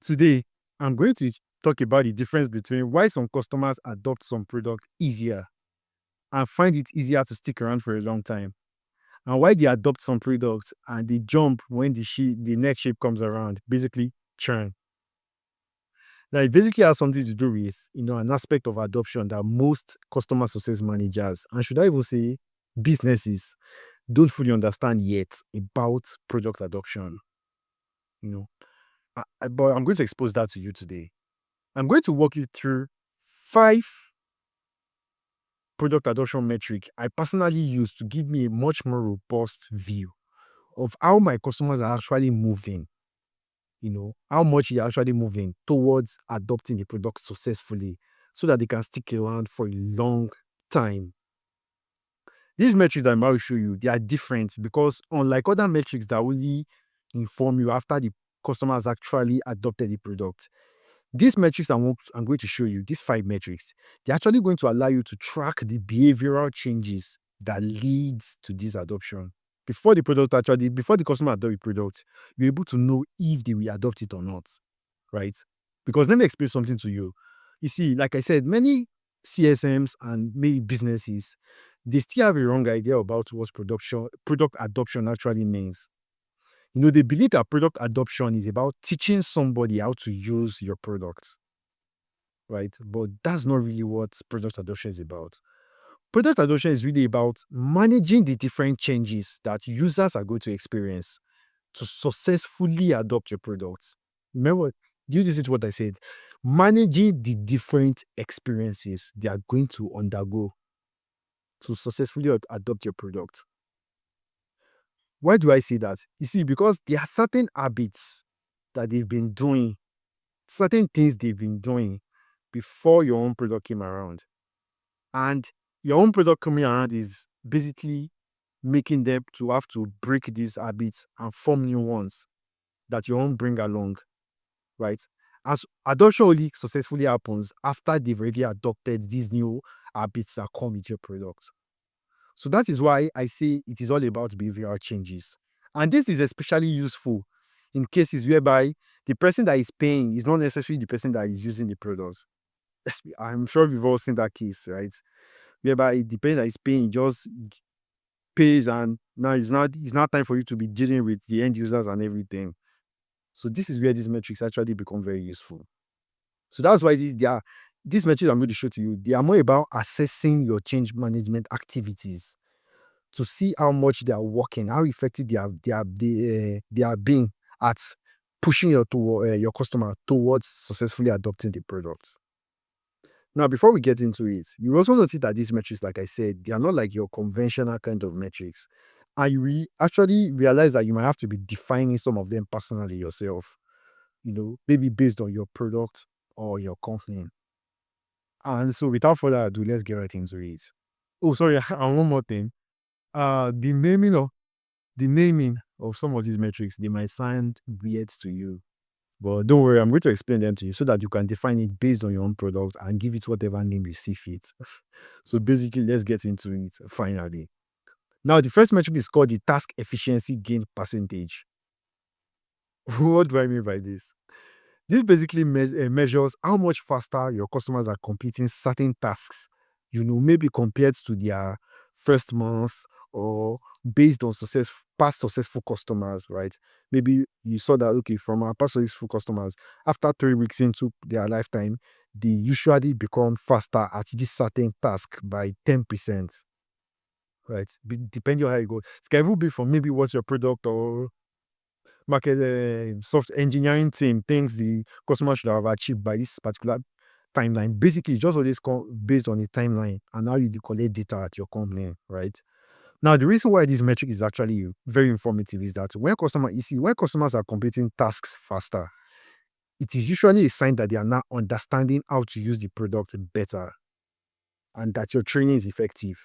Today, I'm going to talk about the difference between why some customers adopt some product easier and find it easier to stick around for a long time, and why they adopt some products and they jump when the next shape comes around. Basically, churn. Now, it basically has something to do with an aspect of adoption that most customer success managers, and should I even say businesses, don't fully understand yet about product adoption. You know, but I'm going to expose that to you today. I'm going to walk you through 5 product adoption metric I personally use to give me a much more robust view of how my customers are actually moving, how much they're actually moving towards adopting the product successfully so that they can stick around for a long time. These metrics that I'm about to show you, they are different because unlike other metrics that only inform you after the customer has actually adopted the product, these metrics I'm going to show you, these 5 metrics, they're actually going to allow you to track the behavioral changes that leads to this adoption. Before the customer adopt the product, you're able to know if they will adopt it or not, right? Because let me explain something to you. You see, like I said, many CSMs and maybe businesses, they still have a wrong idea about what product adoption actually means. They believe that product adoption is about teaching somebody how to use your product, right? But that's not really what product adoption is about. Product adoption is really about managing the different changes that users are going to experience to successfully adopt your product. Remember, do you listen to what I said? Managing the different experiences they are going to undergo to successfully adopt your product. Why do I say that? You see, because there are certain habits that they've been doing, certain things they've been doing before your own product came around. And your own product coming around is basically making them to have to break these habits and form new ones that you won't bring along, right? As adoption only successfully happens after they've already adopted these new habits that come with your product. So that is why I say it is all about behavioral changes. And this is especially useful in cases whereby the person that is paying is not necessarily the person that is using the product. I'm sure we've all seen that case, right? Whereby the person that is paying just pays, and now it's not time for you to be dealing with the end users and everything. So this is where these metrics actually become very useful. So that's why these metrics I'm going to show to you, they are more about assessing your change management activities to see how much they are working, how effective they are being at pushing your customer towards successfully adopting the product. Now, before we get into it, you also notice that these metrics, like I said, they are not like your conventional kind of metrics. And you actually realize that you might have to be defining some of them personally yourself, maybe based on your product or your company. And so without further ado, let's get right into it. Oh, sorry, and one more thing. The naming of some of these metrics, they might sound weird to you. But don't worry, I'm going to explain them to you so that you can define it based on your own product and give it whatever name you see fit. So basically, let's get into it finally. Now, the first metric is called the task efficiency gain percentage. What do I mean by this? This basically measures how much faster your customers are completing certain tasks, maybe compared to their first month or based on past successful customers, right? Maybe you saw that, okay, from our past successful customers, after 3 weeks into their lifetime, they usually become faster at this certain task by 10%, right? Depending on how you go. It can even be from maybe what's your product or market soft engineering team thinks the customer should have achieved by this particular timeline. Basically, it's just always based on the timeline and how you collect data at your company, right? Now, the reason why this metric is actually very informative is that when customers are completing tasks faster, it is usually a sign that they are now understanding how to use the product better and that your training is effective.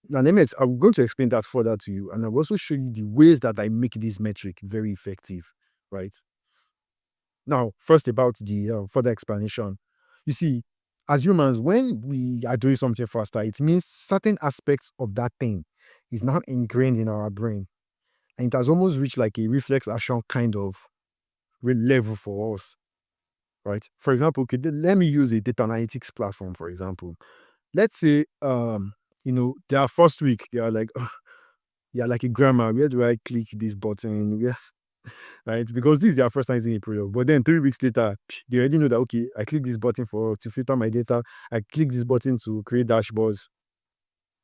Now, I'm going to explain that further to you, and I'll also show you the ways that I make this metric very effective, right? Now, first about the further explanation. You see, as humans, when we are doing something faster, it means certain aspects of that thing is now ingrained in our brain. And it has almost reached like a reflex action kind of level for us, right? For example, okay, let me use a data analytics platform, for example. Let's say, their first week, they are like, "Ugh, yeah, like a grammar. Where do I click this button? Yes, right? Because this is their first time using a product. But then 3 weeks later, they already know that, okay, I click this button to filter my data. I click this button to create dashboards,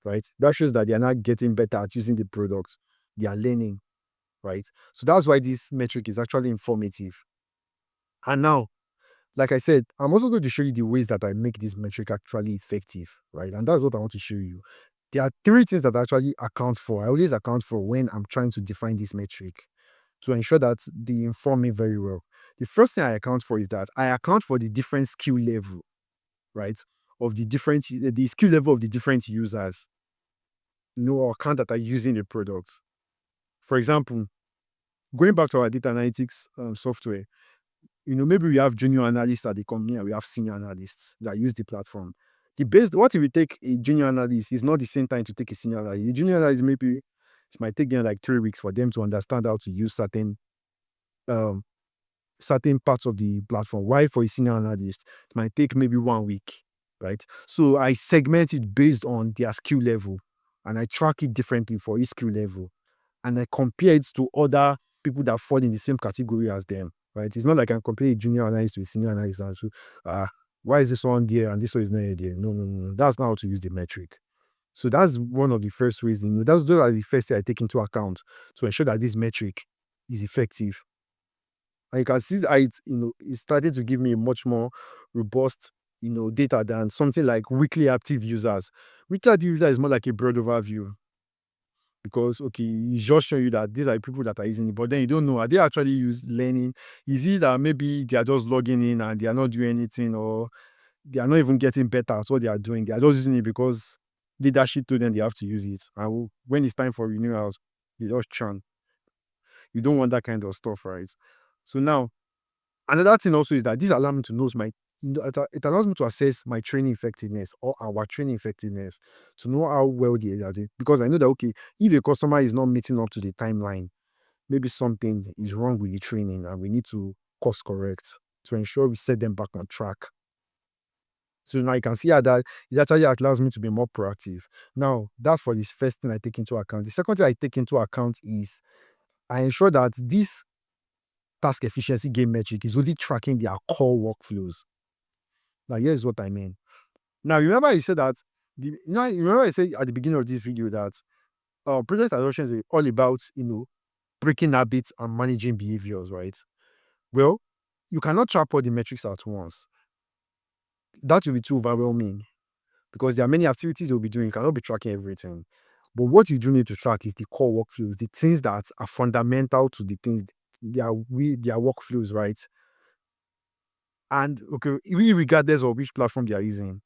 right? That shows that they are not getting better at using the product. They are learning, right? So that's why this metric is actually informative. And now, like I said, I'm also going to show you the ways that I make this metric actually effective, right? And that's what I want to show you. There are 3 things that I actually account for. I always account for when I'm trying to define this metric to ensure that they inform me very well. The first thing I account for is that I account for the different skill level, right? Of the skill level of the different users, or account that are using the product. For example, going back to our data analytics software, maybe we have junior analysts at the company and we have senior analysts that use the platform. What if we take a junior analyst is not the same time to take a senior analyst. The junior analyst, maybe it might take them like 3 weeks for them to understand how to use um, certain parts of the platform. While for a senior analyst, it might take maybe 1 week, right? So I segment it based on their skill level and I track it differently for each skill level. And I compare it to other people that fall in the same category as them, right? It's not like I compare a junior analyst to a senior analyst and so, why is this one there and this one is not there? No, no, no. That's not how to use the metric. So that's one of the first ways. Those are the first thing I take into account to ensure that this metric is effective. And you can see that it started to give me a much more robust, data than something like weekly active users. Weekly active user is more like a broad overview because, okay, it's just showing you that these are the people that are using it, but then you don't know, are they actually learning? Is it that maybe they are just logging in and they are not doing anything, or they are not even getting better at what they are doing? They are just using it because leadership told them they have to use it. And when it's time for renewals, they just churn. You don't want that kind of stuff, right? So now, another thing also is that this allows me to know it allows me to assess my training effectiveness or our training effectiveness to know how well they are doing. Because I know that, okay, if a customer is not meeting up to the timeline, maybe something is wrong with the training and we need to course correct to ensure we set them back on track. So now you can see how that it actually allows me to be more proactive. Now, that's for this first thing I take into account. The second thing I take into account is I ensure that this task efficiency game metric is only tracking their core workflows. Now, here's what I mean. Now, remember I said that remember I said at the beginning of this video that project adoption is all about breaking habits and managing behaviors, right? Well, you cannot track all the metrics at once. That will be too overwhelming because there are many activities you'll be doing. You cannot be tracking everything. But what you do need to track is the core workflows, the things that are fundamental to the things, their workflows, right? And okay, regardless of which platform they are using.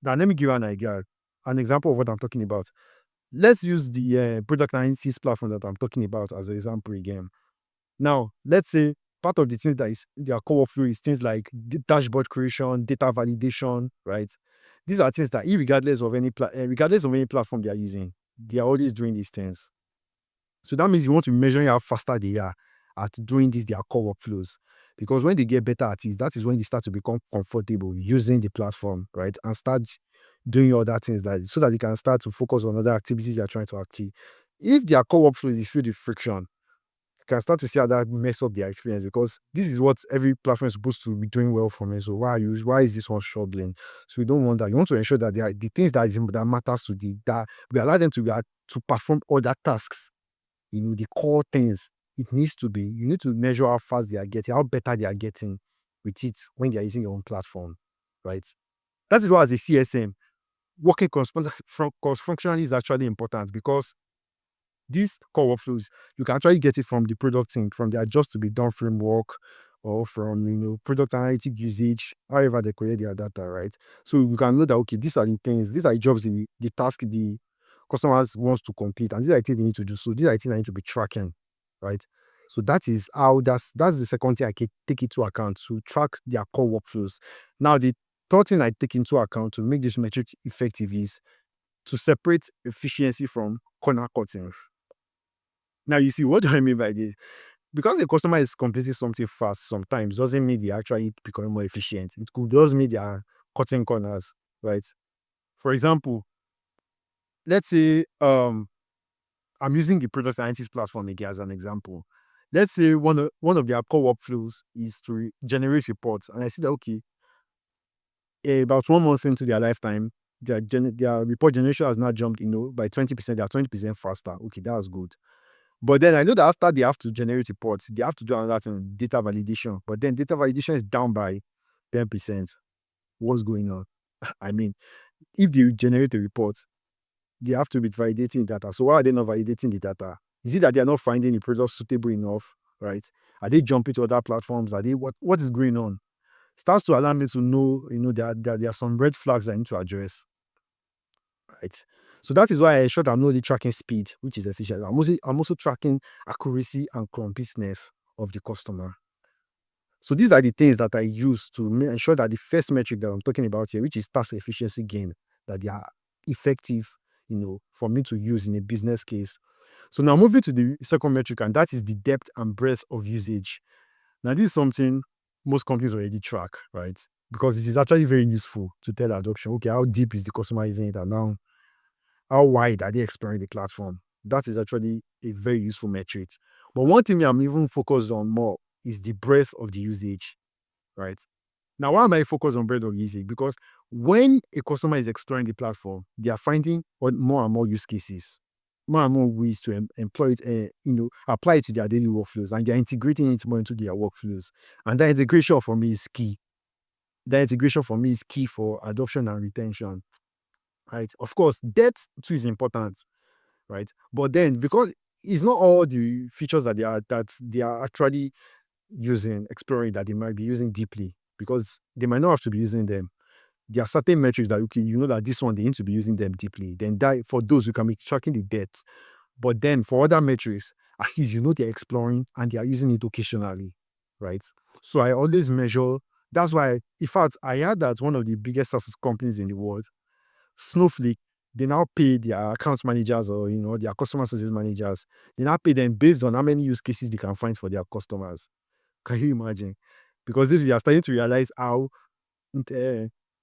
Now, let me give you an example of what I'm talking about. Let's use the product analytics platform that I'm talking about as an example again. Now, let's say part of the things that is their core workflow is things like dashboard creation, data validation, right? These are things that, regardless of any platform they are using, they are always doing these things. So that means you want to measure how faster they are at doing their core workflows. Because when they get better at it, that is when they start to become comfortable using the platform, right? And start doing other things so that they can start to focus on other activities they are trying to achieve. If their core workflows is filled with friction, you can start to see how that mess up their experience because this is what every platform is supposed to be doing well for me. So why is this one struggling? So we don't want that. You want to ensure that the things that matters that we allow them to perform other tasks. The core things, you need to measure how fast they are getting, how better they are getting with it when they are using your own platform, right? That is why as a CSM, working cross-functionally is actually important because these core workflows, you can actually get it from the product team, from their just to be done framework or from, product analytic usage, however they create their data, right? So you can know that, okay, these are the things, these are the jobs, the task the customers wants to complete, and these are the things they need to do. So these are the things I need to be tracking, right? So that's the second thing I can take into account to track their core workflows. Now, the third thing I take into account to make this metric effective is to separate efficiency from corner cutting. Now, you see, what do I mean by this? because a customer is completing something fast sometimes doesn't mean they're actually becoming more efficient. It could just mean they are cutting corners, right? For example, let's say I'm using the product analytics platform again as an example. Let's say one of their core workflows is to generate reports, and I see that okay, about 1 month into their lifetime, their report generation has now jumped, by 20%. They are 20% faster. Okay, that's good. But then I know that after they have to generate reports, they have to do another thing, data validation. But then data validation is down by 10%. What's going on? I mean, if they generate a report, they have to be validating data. So why are they not validating the data? Is it that they are not finding the product suitable enough? Right? Are they jumping to other platforms? Are they what is going on? Starts to allow me to know, that there are some red flags I need to address. Right. So that is why I ensure that I'm not only tracking speed, which is efficient. I'm also tracking accuracy and completeness of the customer. So these are the things that I use to ensure that the first metric that I'm talking about here, which is task efficiency gain, that they are effective, for me to use in a business case. So now moving to the second metric, and that is the depth and breadth of usage. Now, this is something most companies already track, right? Because it is actually very useful to tell adoption. Okay, how deep is the customer using it, and now how wide are they exploring the platform? That is actually a very useful metric. But one thing I'm even focused on more is the breadth of the usage, right? Now, why am I focused on breadth of usage? Because when a customer is exploring the platform, they are finding more and more use cases, more and more ways to employ it, apply it to their daily workflows, and they're integrating it more into their workflows. And that integration for me is key. That integration for me is key for adoption and retention, right? Of course, depth too is important, right? But then because it's not all the features that they are actually using, exploring, that they might be using deeply, because they might not have to be using them. There are certain metrics that okay, that this one they need to be using them deeply. Then that for those who can be tracking the depth. But then for other metrics, at least they're exploring and they are using it occasionally, right? So I always measure. That's why, in fact, I heard that one of the biggest SaaS companies in the world, Snowflake, they now pay their accounts managers, or their customer service managers. They now pay them based on how many use cases they can find for their customers. Can you imagine? Because this we are starting to realize uh,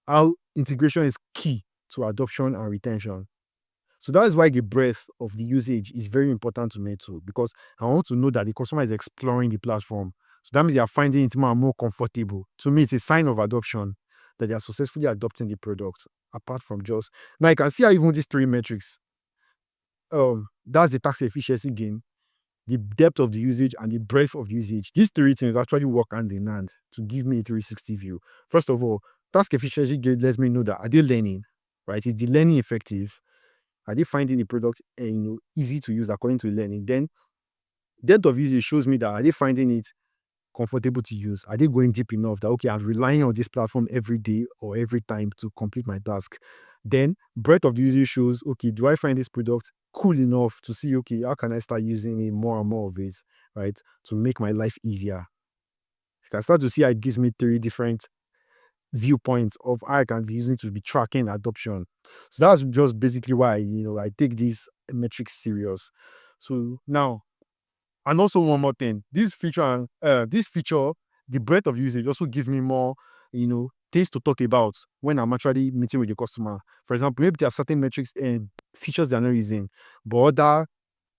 how integration is key to adoption and retention. So that is why the breadth of the usage is very important to me too, because I want to know that the customer is exploring the platform. So that means they are finding it more and more comfortable. To me, it's a sign of adoption that they are successfully adopting the product. Apart from just now, you can see how even these three metrics, that's the tax efficiency gain, the depth of the usage, and the breadth of usage. These three things actually work hand in hand to give me a 360 view. First of all, task efficiency gain lets me know that are they learning, right? Is the learning effective? Are they finding the product easy to use according to learning? Then depth of usage shows me that are they finding it comfortable to use? Are they going deep enough that okay, I'm relying on this platform every day or every time to complete my task? Then breadth of the usage shows okay, do I find this product cool enough to see okay, how can I start using it more and more of it, right? To make my life easier. You can start to see how it gives me three different viewpoints of how I can be using to be tracking adoption. So that's just basically why I take these metrics serious. So now, and also one more thing, this feature, the breadth of usage also gives me more, things to talk about when I'm actually meeting with the customer. For example, maybe there are certain metrics and features they're not using, but other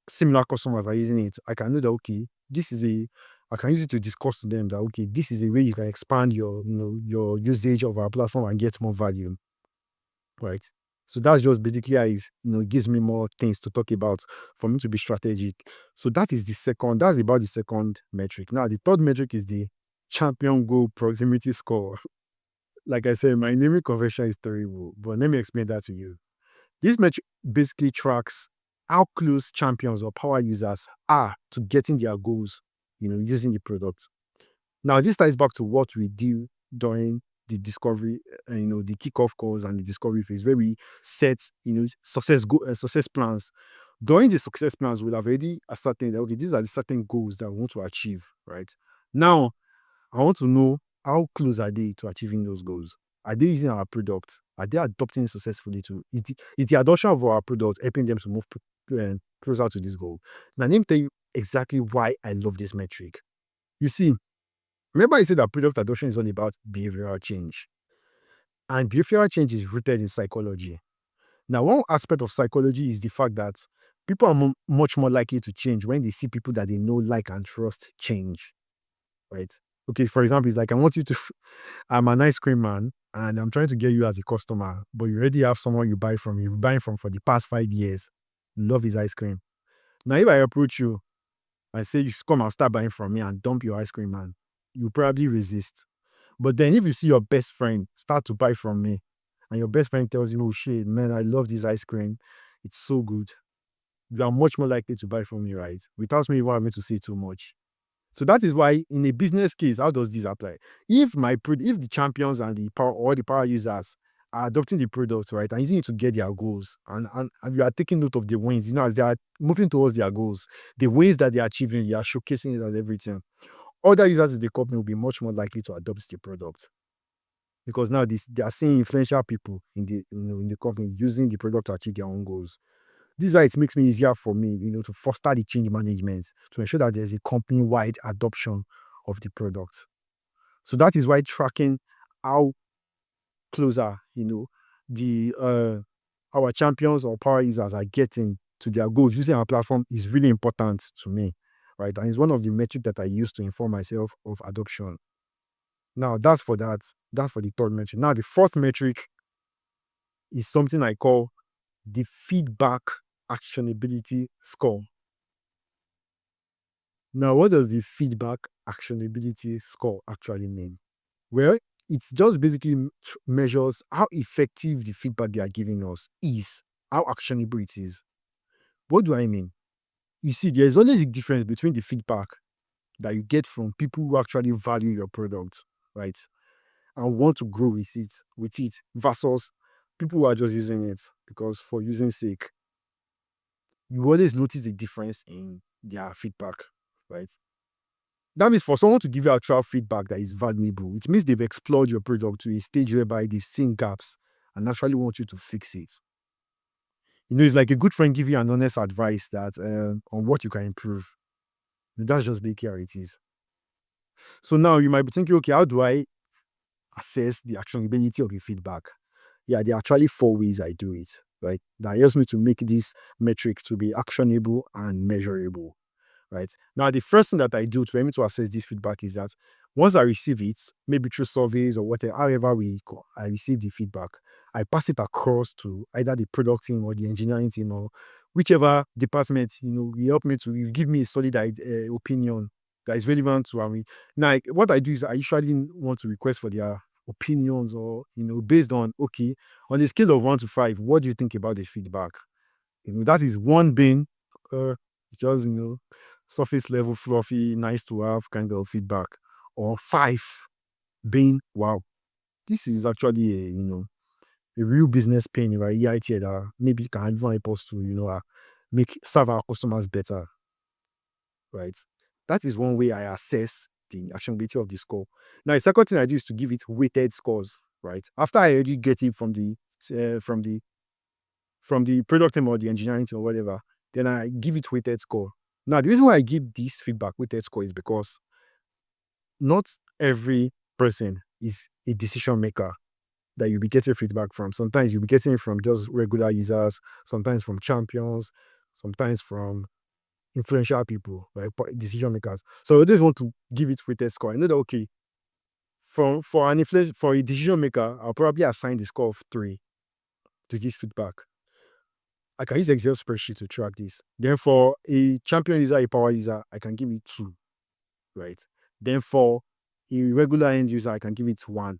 similar customers are using it. I can know that okay, I can use it to discuss to them that okay, this is a way you can expand your usage of our platform and get more value, right? So that's just basically how it gives me more things to talk about for me to be strategic. So that's about the second metric. Now the third metric is the champion goal proximity score. Like I said, my naming convention is terrible, but let me explain that to you. This metric basically tracks how close champions or power users are to getting their goals, using the product. Now, this ties back to what we do during the discovery, the kickoff calls and the discovery phase, where we set, success plans. During the success plans, we'll have already ascertained that, okay, these are the certain goals that we want to achieve, right? Now, I want to know how close are they to achieving those goals? Are they using our product? Are they adopting it successfully too? Is the adoption of our product helping them to move closer to this goal? Now, let me tell you exactly why I love this metric. You see, remember I said that product adoption is all about behavioral change. And behavioral change is rooted in psychology. Now, one aspect of psychology is the fact that people are much more likely to change when they see people that they know, like, and trust change, right? Okay, for example, it's like I want you to, I'm an ice cream man and I'm trying to get you as a customer, but you already have someone you buy from, you've been buying from for the past 5 years, love his ice cream. Now, if I approach you and say you come and start buying from me and dump your ice cream, man, you probably resist. But then if you see your best friend start to buy from me and your best friend tells you, oh shit, man, I love this ice cream, it's so good, you are much more likely to buy from me, right? Without me even having to say too much. So that is why in a business case, how does this apply? If if the champions and the power or the power users are adopting the product, right, and using it to get their goals, and you are taking note of the wins, as they are moving towards their goals, the wins that they are achieving, you are showcasing it and everything. Other users in the company will be much more likely to adopt the product because now they are seeing influential people in the company using the product to achieve their own goals. This is how it makes me easier for me, to foster the change management, to ensure that there's a company-wide adoption of the product. So that is why tracking how closer, the our champions or power users are getting to their goals using our platform is really important to me, right? And it's one of the metrics that I use to inform myself of adoption. Now, that's for that. That's for the third metric. Now, the fourth metric is something I call the feedback actionability score. Now, what does the feedback actionability score actually mean? Well, it just basically measures how effective the feedback they are giving us is, how actionable it is. What do I mean? You see, there's always a difference between the feedback that you get from people who actually value your product, right? And want to grow with it versus people who are just using it because for using sake. You always notice the difference in their feedback, right? That means for someone to give you actual feedback that is valuable, it means they've explored your product to a stage whereby they've seen gaps and actually want you to fix it. It's like a good friend giving you an honest advice that on what you can improve. That's just basically how it is. So now you might be thinking, okay, how do I assess the actionability of the feedback? Yeah, there are actually 4 ways I do it, right? That helps me to make this metric to be actionable and measurable. Right now, the first thing that I do to me to assess this feedback is that once I receive it, maybe through surveys or whatever, however I receive the feedback, I pass it across to either the product team or the engineering team or whichever department will help me to give me a solid opinion that is relevant to me. Now, what I do is I usually want to request for their opinions or based on on a scale of 1 to 5, what do you think about the feedback? That is one being uh, just surface level, fluffy, nice to have kind of feedback, or 5 being wow, this is actually a real business pain, right? EIT that maybe can even help us to make serve our customers better, right? That is one way I assess the actionability of the score. Now, the second thing I do is to give it weighted scores, right? After I already get it from the uh, from the from the product team or the engineering team or whatever, then I give it weighted score. Now, the reason why I give this feedback weighted score is because not every person is a decision maker that you'll be getting feedback from. Sometimes you'll be getting it from just regular users, sometimes from champions, sometimes from influential people, right? Decision makers. So I just want to give it weighted score. I know that okay, for a decision maker, I'll probably assign the score of 3 to this feedback. I can use Excel spreadsheet to track this. Then for a champion user, a power user, I can give it 2, right? Then for a regular end user, I can give it 1,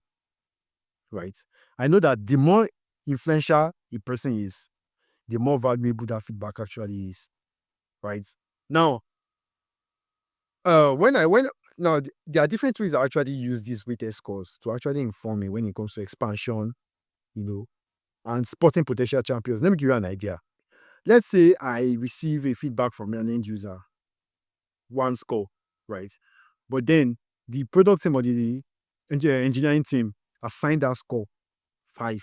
right? I know that the more influential a person is, the more valuable that feedback actually is, right? Now, when now there are different ways I actually use these weighted scores to actually inform me when it comes to expansion, you know, and spotting potential champions. Let me give you an idea. Let's say I receive a feedback from an end user, 1 score, right? But then the product team or the engineering team assigned that score 5.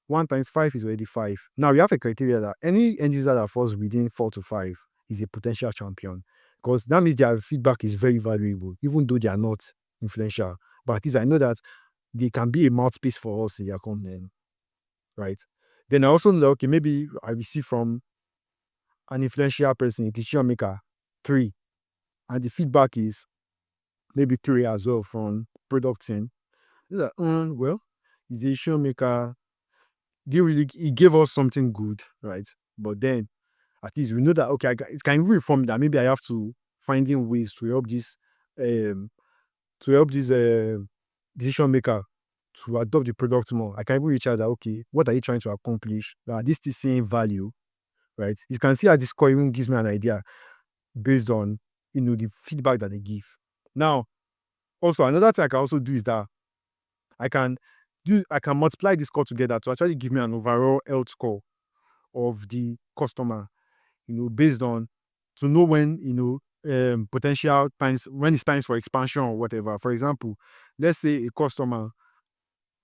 1 times 5 is already 5. Now we have a criteria that any end user that falls within 4 to 5 is a potential champion. Because that means their feedback is very valuable, even though they are not influential. But at least I know that they can be a mouthpiece for us in their company, right? Then I also know, okay, maybe I receive from an influential person, a decision maker, 3, and the feedback is maybe 3 as well from product team. Like, well, the decision maker, he gave us something good, right? But then at least we know that okay, it can even inform that maybe I have to finding ways um to help this decision maker to adopt the product more. I can even reach out that okay, what are you trying to accomplish? Are this still seeing value, right? You can see how this score even gives me an idea based on the feedback that they give. Now, also another thing I can also do is that I can I can multiply this score together to actually give me an overall health score of the customer, based on to know when potential times when it's times for expansion or whatever. For example, let's say a customer,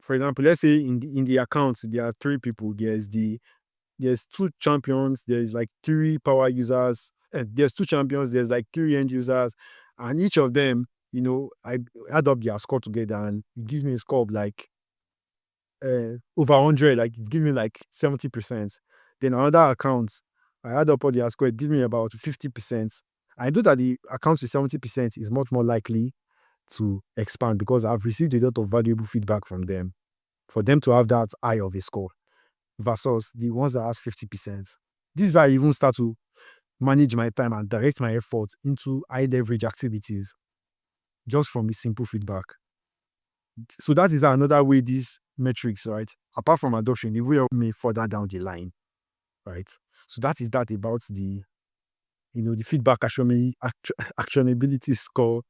for example, let's say in the account there are 3 people. There's 2 champions, there's like 3 power users, there's 2 champions, there's like 3 end users, and each of them, I add up their score together and it gives me a score of like over 100, like it gives me like 70%. Then another account, I add up all their score, it gives me about 50%. I know that the account with 70% is much more likely to expand because I've received a lot of valuable feedback from them for them to have that high of a score versus the ones that has 50%. This is how I even start to manage my time and direct my efforts into high leverage activities just from a simple feedback. So that is another way these metrics, right? Apart from adoption, they will help me further down the line, right? So that is that about the feedback actionability score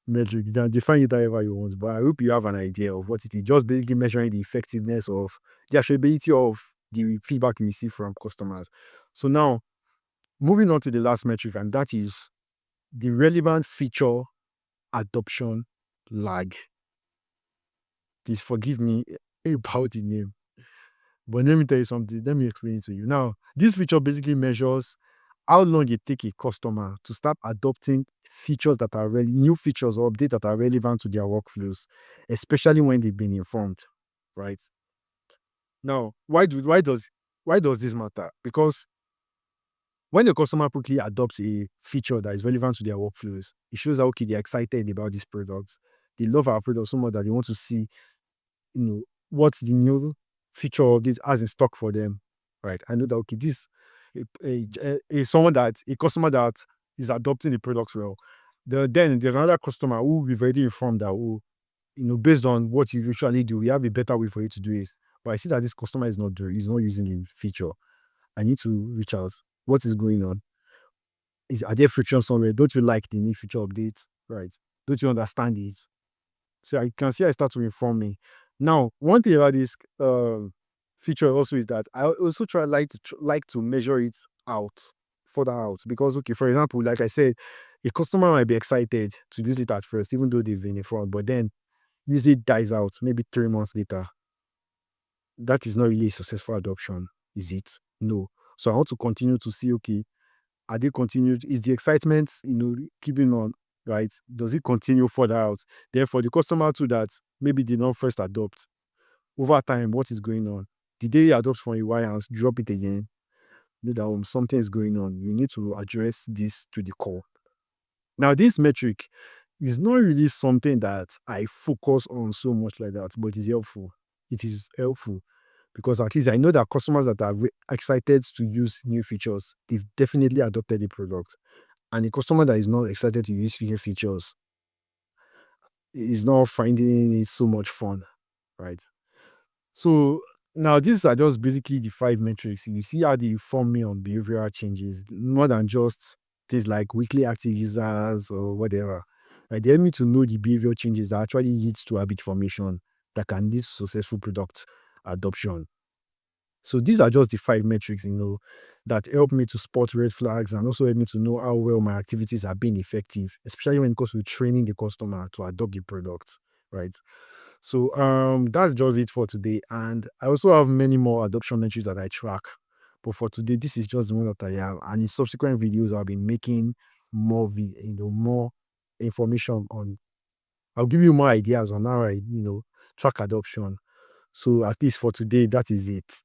metric. You can define it however you want, but I hope you have an idea of what it is. Just basically measuring the effectiveness of the actionability of the feedback you receive from customers. So now, moving on to the last metric, and that is the relevant feature adoption lag. Please forgive me about the name. But let me tell you something. Let me explain it to you. Now, this feature basically measures how long it takes a customer to start adopting features that are new features or updates that are relevant to their workflows, especially when they've been informed, right? Now, why does this matter? Because when the customer quickly adopts a feature that is relevant to their workflows, it shows that okay, they're excited about this product. They love our product so much that they want to see what's the new feature of this has in stock for them, right? I know that okay, this a customer that is adopting the product well. Then there's another customer who we've already informed that based on what you usually do, we have a better way for you to do it. But I see that this customer is not using the feature. I need to reach out. What is going on? Are there frictions somewhere? Don't you like the new feature updates? Right? Don't you understand it? So I can see I start to inform me. Now, one thing about this feature also is that I also like to measure it out, further out. Because okay, for example, like I said, a customer might be excited to use it at first, even though they've been informed, but then use it dies out maybe 3 months later. That is not really a successful adoption, is it? No. So I want to continue to see, okay, are they continued? Is the excitement, keeping on, right? Does it continue further out? Therefore, the customer too that maybe did not first adopt, over time, what is going on? Did they adopt for a while and drop it again? Know that something is going on. You need to address this to the core. Now, this metric is not really something that I focus on so much like that, but it's helpful. It is helpful because at least I know that customers that are excited to use new features, they've definitely adopted the product. And the customer that is not excited to use new features is not finding it so much fun, right? So now these are just basically the 5 metrics. You see how they inform me on behavioral changes, more than just things like weekly active users or whatever. Like, they help me to know the behavioral changes that actually leads to habit formation that can lead to successful product adoption. So these are just the 5 metrics, that help me to spot red flags and also help me to know how well my activities are being effective, especially when it comes to training the customer to adopt the product, right? So that's just it for today. And I also have many more adoption metrics that I track. But for today, this is just the one that I have. And in subsequent videos, I'll be making more, more information on. I'll give you more ideas on how I, track adoption. So at least for today, that is it.